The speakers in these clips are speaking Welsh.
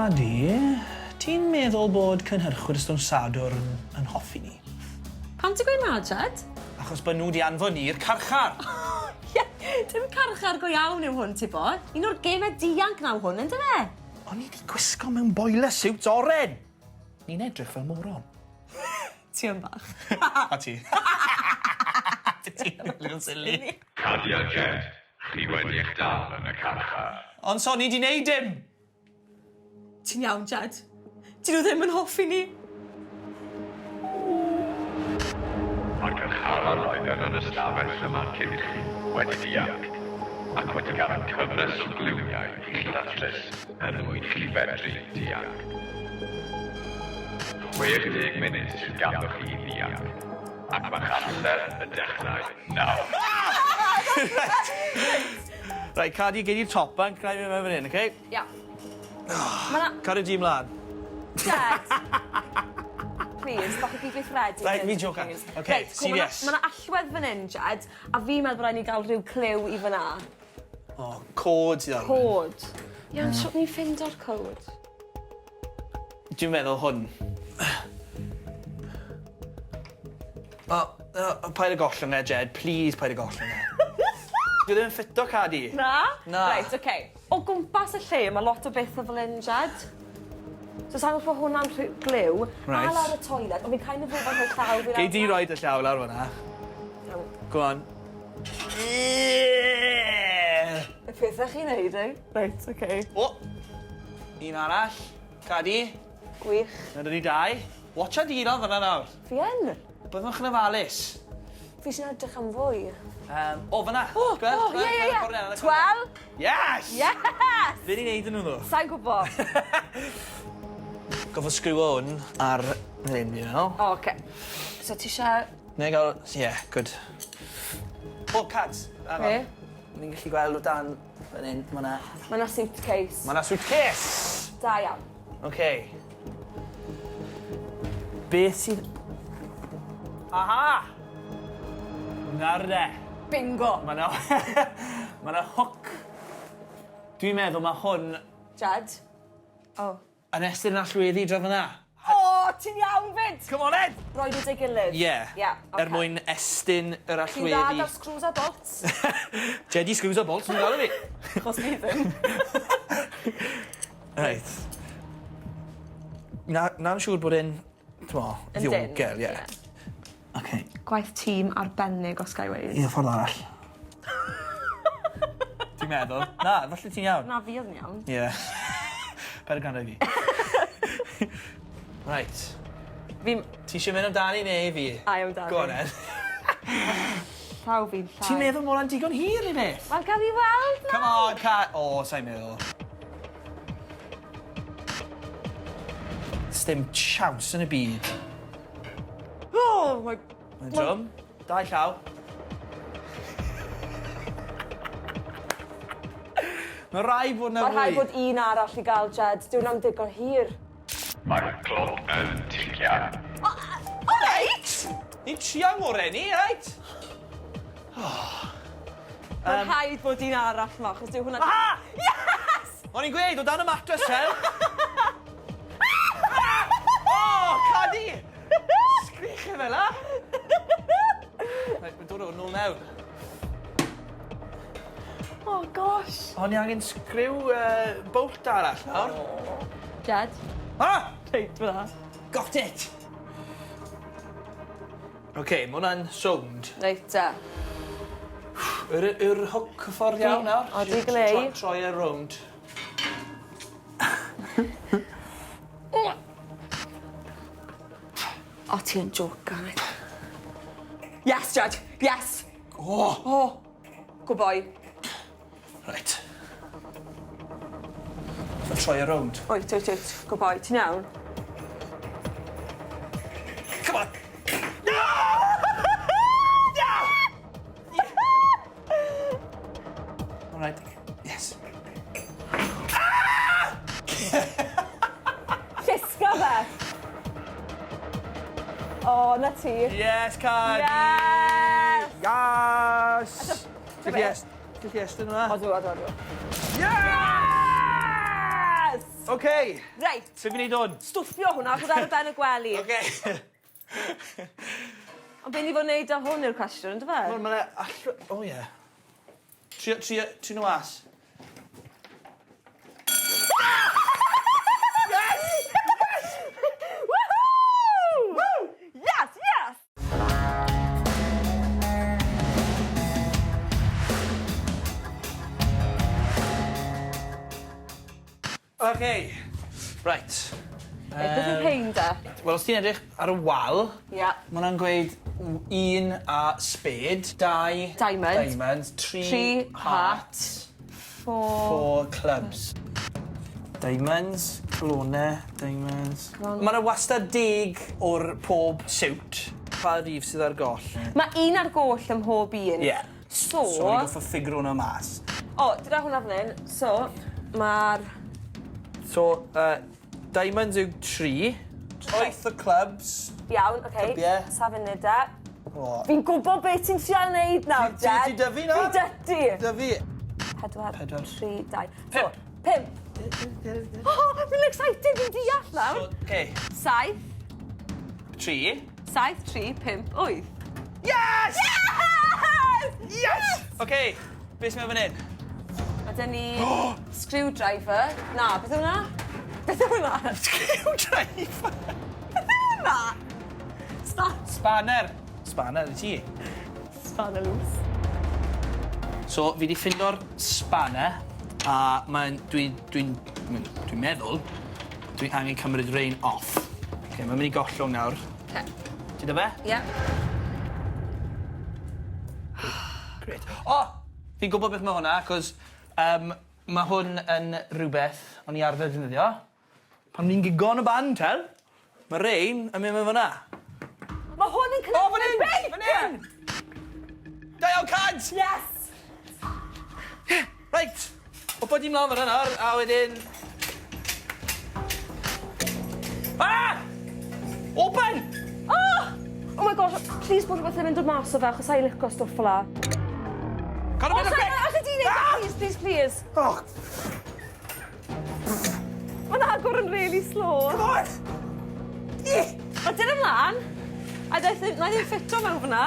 Cadi, ti'n meddwl bod cynhyrchwyr y Stwnsadwr yn hoffi ni? Pam ti'n gweud na, Jed? Achos bod nhw wedi anfon ni'r carchar. Ie, dim carchar go iawn yw hwn, ti bo. Un o'r gemau dianc naw hwn, ynddo fe? O'n i wedi gwisgo mewn boiler suit oren. Ni'n edrych fel moron. Ti yn bach. A ti? Ti'n little silly. Cadi a Jed, chi wedi eich dal yn y carchar. Ond so ni wedi neud dim. Ti'n iawn, Jed. Ti nhw ddim yn hoffi ni. Mae'r carcharau oedd yn y stafell yma cyn chi wedi dianc, ac wedi cael cyfres o gliwiau i'ch datrys mwyn chi fedru dianc. 60 munud ganddoch chi dianc, ac mae'ch amser y dechrau nawr. Rai, Cadi, gei di'r top bank, rai fi mewn fan hyn, oce? Ia. Cario di mlaen. Jed. Please, bach o gyd weithredu. Rai, fi jocan. Oce, serious. Mae yna allwedd fan hyn, Jed, a fi meddwl bod rhaid ni gael rhyw cliw i fyna. O, cod sydd ar hwn. Cod. Iawn, sut ni'n ffindo'r cod? Dwi'n meddwl hwn. O, paid y gollwng e, Jed. Please, paid y gollwng e. Dwi ddim yn ffito, Cadi. Na? Na. Reit, oce. O gwmpas y lle, mae lot o beth o fel un, Jed. So sa'n gwybod hwnna'n glyw, a lawr y toilet, ond fi'n kind of fod yn rhoi llaw fi. Gei di roed y llaw lawr hwnna. Go on. Y pethau chi'n neud, eh? Reit, oce. O! Un arall. Cadi. Gwych. Na dyn ni dau. Watcha di o'n fanna nawr. Fi yn? Byddwch yn ofalus. Fi sy'n edrych am fwy. O, fanna. Ie. 12? Yes! Yes! Fe ni'n neud yn nhw. Sa'n gwybod. Gofo sgriw hwn ar hyn, you know? O, oce. So ti eisiau... Neu gael... Yeah, good. O, Cad. Be? Ni'n gallu gweld o dan fan hyn. Ma'na... Mae yna suitcase. Ma'na suitcase! Da iawn. Oce. Beth sydd... Aha! Nawr de. Bingo. Ma'na hook. Dwi'n meddwl mae hwn Jed. O. yn estyn allweddi dro fanna. O, ti'n iawn fyd. Come on, Ed! Roed i dy gilydd. Ie. Ie, oce. Mwyn estyn yr Ti'n dda allweddi. ar screws a bolts. Jedi screws a bolts, yn gael fi. Chos ni ddim. Reit. Na'n siŵr bod e'n, ddiogel, ie. Oce. Gwaith tîm arbennig o Skyways. Un ffordd arall. Ti'n meddwl? Na, falle ti'n iawn. Na, fi oedd yn iawn. Ie. Better gan fi. Right. Fi... Ti eisiau mynd amdani neu fi? A, iawn da. Go on, Ed. Llaw fi'n llai. Ti'n meddwl mod yn digon hir i beth? Mae'n cael ei weld na. Come on, Cat. O, sa'n meddwl. Sdim siawns yn y byd. Oh, my... Mae'n drwm. Dau llaw. Mae rai bod na Mae rhaid fwy. bod un arall i gael, Jed. Dwi'n am digon hir. Mae'r cloc yn tician. O, reit! Ni'n trio ngwrau ni, reit? Mae rhaid bod un arall ma, chos dyw hwnna... Aha! Yes! O'n i'n gweud, o dan y matras, fel. O, Cadi! Sgrych e fel, a? Reit, mae'n dod o'n nôl nawr. Oh, gosh. O'n i angen sgriw bolt arall nawr. Jed. Ah! Reit, fyna. Got it! OK, mae hwnna'n sound. Reit, te. Yr hook y ffordd iawn nawr. O, di glei. Troi e rownd. O, ti'n jocan. Yes, Jed. Yes. O! Oh, good boy. Right. Troi e rownd. Oet, oet, oet. Good boy. Ti'n iawn? Come on! No! No! All right. Yes. Ah! Llisgo fe. O, na ti. Yes, Cadi! Yes! Yes! Gylli est yn yma? Odw. Yes! OK. Reit, Sut fi'n neud hwn? stwffio hwnna, chod ar y ben y gwely. OK. Ond be ni fod wneud â hwn yw'r cwestiwn, ynddo fe? Mae'n all... O, ie. Tri nhw as. Yes, yes! OK. Right. Beth yw'r rhain da? Wel, os ti'n edrych ar y wal, Ia. mae hwnna'n gweud 1 a spade, 2 diamonds, 3 hearts, 4 clubs. Diamonds, clonau, diamonds. Mae yna wastad 10 o'r pob siwt. Pa rif sydd ar goll? Mae un ar goll ym mhob un. Ie. So... So, ni'n goffa ffigur hwnna mas. O, dyna hwnna fan hyn. So, mae'r... So, diamonds yw 3. 8 o clubs. Iawn, oce. Clybiau. Sa funud e. O. Fi'n gwybod beth ti'n trial neud nawr, Jed. Ti dyfu na? Fi dydy. Dyfu. 4, 3, 2. Pump. So, 5. Oh, fi'n excited, fi'n deall nawr. So, okay. 7, 3. 7, 3, 5, 8. Yes! Yes! Yes! Okay, beth sy'n fan hyn? A dyn ni screwdriver. Na, beth yw hwnna? Beth yw hwnna? Screwdriver. Beth yw hwnna? Stop. Spanner. Spanner, i ti. Spanner loose. So, fi di ffindo'r spanner, a dwi'n meddwl, dwi'n angen cymryd rein off. Okay, mae'n mynd i gollwng nawr. Okay. Ti da fe? Ie. Great. O! Fi'n gwybod beth mae hwnna, cos mae hwn yn rhywbeth o'n i arfer defnyddio. Pan ni'n gigo yn y band, tel, mae rein yn mynd mewn hwnna. Mae hwn yn cynnig Fan hyn! Dial cards! Yes! Right, o bod i'n mlaen fan hynna, a wedyn... Ah! Open! Oh! Oh my gosh, please bod rhywbeth yn mynd o'r mas o fe, achos sa'i licio stwff fel la. Got a bit of Os quick! ydyn ni'n please, please, please. Oh, Mae'n agor yn really slow. come on! A dyn ymlaen. A na i ddim ffito mewn fyna.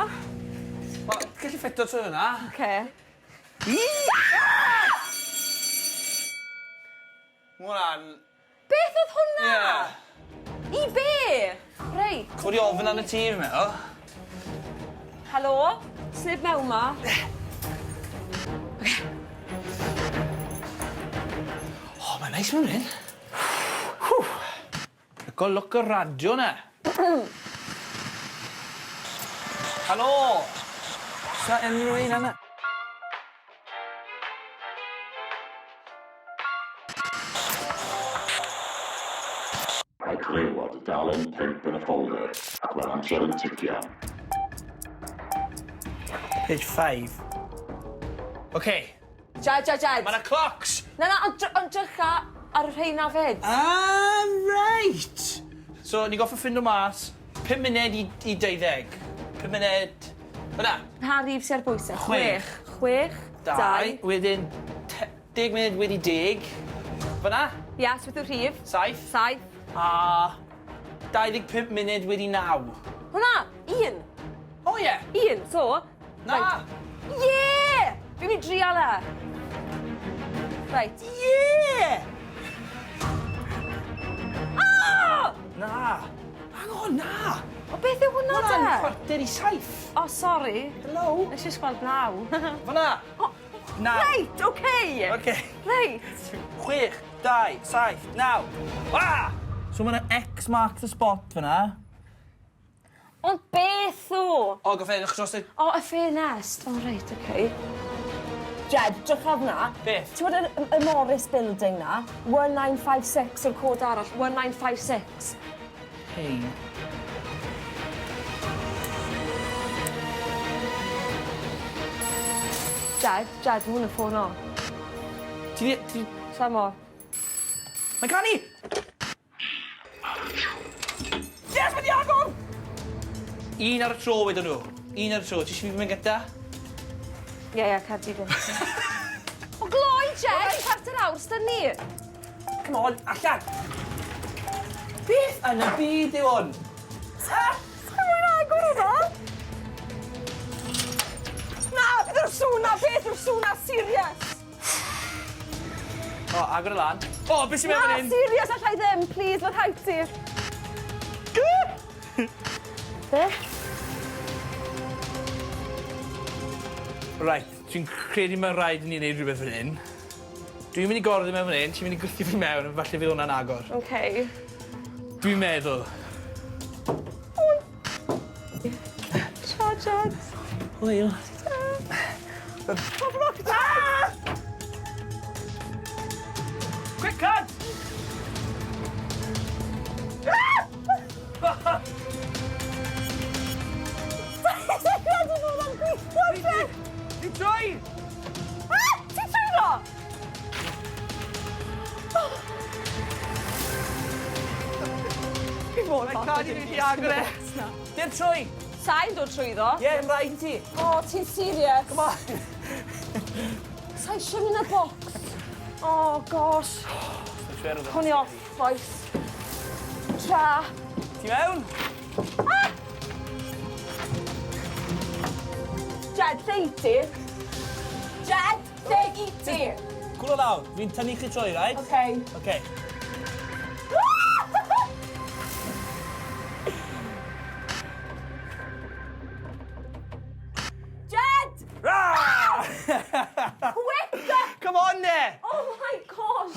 Wel, gallu ffito trwy hwnna. Okay. Hwna'n... Beth oedd hwnna? Ie. I be? Reit. Cwri ofyn yn y tîm, meddwl. Helo? Snib mewn ma. O, mae'n neis mewn hyn. Go look y radio na. Helo? Sa unrhyw un yna? Mae clywod dalen pump yn y ffolder ac mae'r amser yn ticio. Page 5. OK. Jad. Mae yna clocks. Na, ond drycha ar y rheina fyd. Ah, right. So, ni goffa ffindo mas 5 munud i 12. 5 munud... Fyna. Pa rif sy'n ar bwysau? Chwech. 2. Wedyn 10 munud wedi 10. Fyna. Yes, beth yw'r rhif? 7. 7. A 25 munud wedi 9. Hwna, 1. O ie. 1, so... Na. Ie! Fi'n mynd drial e. Right. Ie. Ah! Na. Hang on, na. O beth yw hwnna Hwna'n te? chwarter i 7. O, sori. Hello. Nes i gweld naw. Fyna. Naw. Reit, okei. OK. Reit. 6, 2, 7, 9. Ah! So mae yna X marks y spot fyna. Ond beth o? O, goffedwch dros y... O, y ffenest. O, reit, okei. Jed, drych ar hwnna. Beth? Ti'n gwybod y Morris building na? 1956 yw'r cod arall. 1956. Hei. Jed, mae hwn yn ffôn o. Ti... Sam o. Mae'n canu! Yes, mae'n di agor! Un ar y tro wedyn nhw. Un ar y tro. Ti eisiau fi mynd gyda? Ie, Cadi fi. O, gloi, Jed! Carter awr, styn ni. Come on, allan! Beth yn y byd yw hwn? Sgwyn agor o dda? Na, beth yw'r sŵn na? Beth yw'r sŵn na? Serious? O, agor y lan. O, beth sy'n mewn fan hyn? Na, serious, allai ddim, please, mae'n rhaid ti. Beth? Right, dwi'n credu mae'n rhaid i ni wneud rhywbeth fan hyn. Dwi'n mynd i gorddi mewn fan hyn, ti'n mynd i gwthio fi mewn, a falle fydd hwnna'n agor. Okay. Dwi'n meddwl. Charged. Hwyl. Quick cut! Ti'n troi! Ti'n trwyno? Fi fod yn Cadi fi wedi agor e. Dim troi! Sa'n dod trwyddo? Ie, yn rhaid i ti. O, ti'n serious? Come on. Sa'n eisiau mynd y box? Oh, gosh. Hwn i off, boys. Tra. Ti mewn? Jed, lle i ti? Jed, lle i ti? Cwrw lawr, fi'n tynnu chi troi, right? Okay. Okay. Jed! Quick! Come on, ne! Oh my gosh!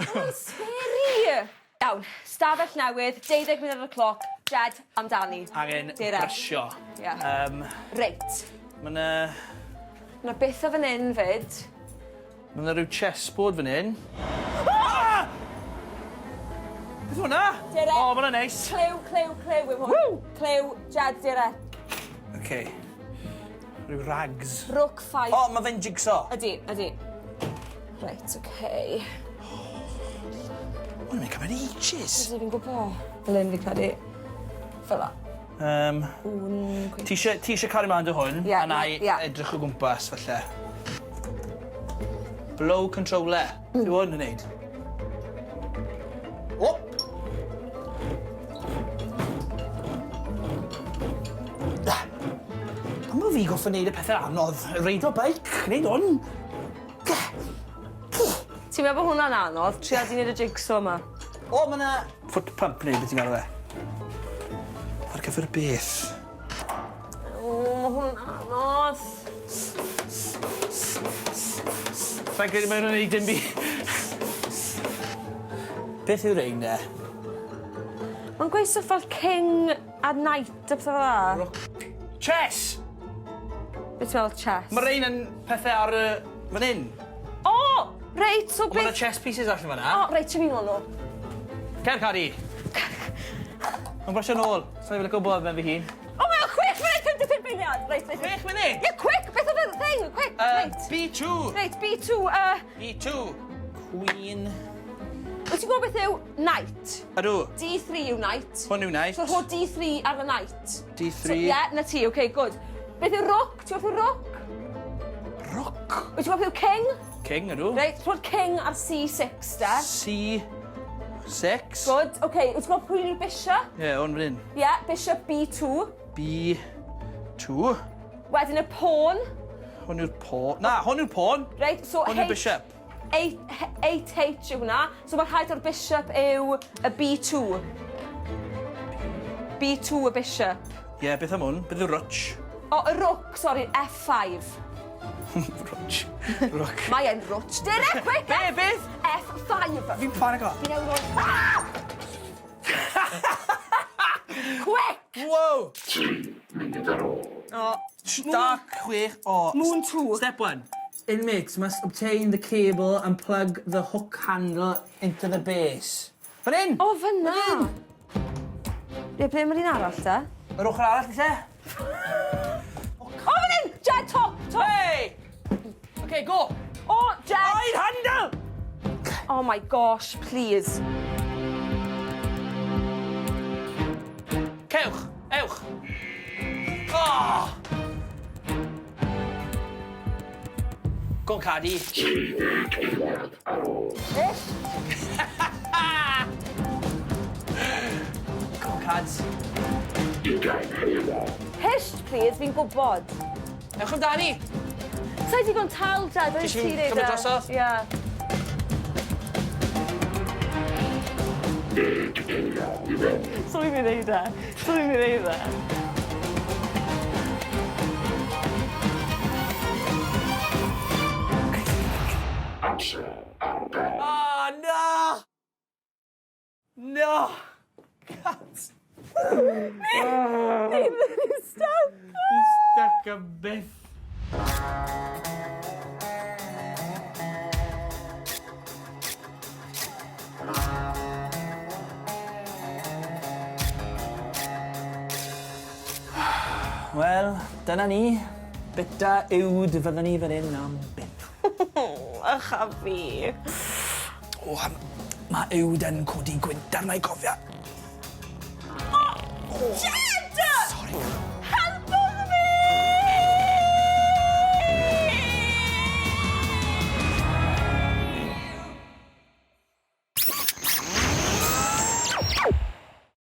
Mae'n scary! Iawn, stafell newydd, 12 munud ar y cloc. Jed, amdani. Angen Dere. brysio. Ie. Reit. Mae'na Mae beth o fan hyn fyd. rhyw chessboard fan hyn. Beth yw hwnna? Dere. O, mae'n neis. Clyw yw hwn. Clyw, Jed, dire. Okay. Rhyw rags. Rook 5. O, mae fe'n jigsaw. Ydi. Reit, okay. O, mae'n cymryd ages. Ydw fi'n gwybod. Fel hyn fi'n credu. Fel la. Ti eisiau cario mlaen dy hwn, Ie, a na i ie. edrych o gwmpas, falle. Blow controller. Yw hwn yn neud? O! Pam o fi goffa neud y pethau anodd? Reidio beic, neud hwn. Ti'n meddwl bod hwnna'n anodd? Tria di wneud y jigsaw yma. O, mae'na foot pump neud beth ti'n galw e. Ar gyfer beth? O, mae hwnna'n anodd. Sa'n credu mae'n neud dim byd. Beth yw'r ein e? Mae'n gweithio fel king a knight a pethau fel la. Chess! Beth fel chess? Mae'r ein yn pethau ar fan hyn. O! Reit, so Mae'na beth... chess pieces allan fan'na. O, reit, ti'n mynd nhw. Cer, Cadi. Mae'n brysio nôl. Sa'n ei fel gwybod mewn fi hun. O, mae'n 6 munud 55 beiliad. Reit. 6 munud? Ie, quick, beth oedd y thing? Quick, reit. B2. Reit, B2, B2. Queen. Wyt ti'n gwybod beth yw knight? Ydw. D3 yw knight. Hwn yw knight. So rho D3 ar y knight. D3. So, ie, na ti, okay, good. Beth yw rook? Ti'n gwybod beth yw rook? Rock. Wyt ti'n gwybod beth yw king? King, ydw. Reit, rho'r king ar C6, da. C6. Good, okay. Wyt ti'n gwybod pwy yw'r bishop? Ie, hwn fan hyn. Ie, bishop B2. B2. Wedyn y pawn. Hwn yw'r pawn. Na, hwn yw'r pawn. Reit, so Hwn yw'r bishop. 8H yw hwnna. So mae'r rhaid o'r bishop yw y B2. B2 y bishop. Ie, beth am hwn? Beth yw'r rwtch? O, y rook, sorry, F5. Rwtch. Rook. Mae e'n rwtch. Dere, quick! Beth? F5. Fi'n panic o. Fi'n ewro... Quick! Wow! 3 munud ar ôl. O, Dark 6. Oh. Moon 2. Step 1. Inmates must obtain the cable and plug the hook handle into the base. Fan hyn! O, fyna. Ie, ble mae'r un arall, da? Yr ochr arall, lle? O, fan hyn! Jed, top! Hey! Okay, go! O, Jed! Oed handle! Oh my gosh, please. Cewch! Ewch! Oh! Go on, Cadi. Go on, Cads. Hisht, please, fi'n gwybod. Ewch amdani. Sa'i digon tal, Jed, oes Tisio ti neud cymryd drosodd? Ie. Swy fi'n neud e. Swy fi'n neud e. Oh, no! No! Cads. He's stuck. He's stuck a bit. Wel, dyna ni. Bita uwd fyddwn ni fan hyn am byth. Ych a fi. O, mae uwd yn codi gwynt arna i cofio. Jed!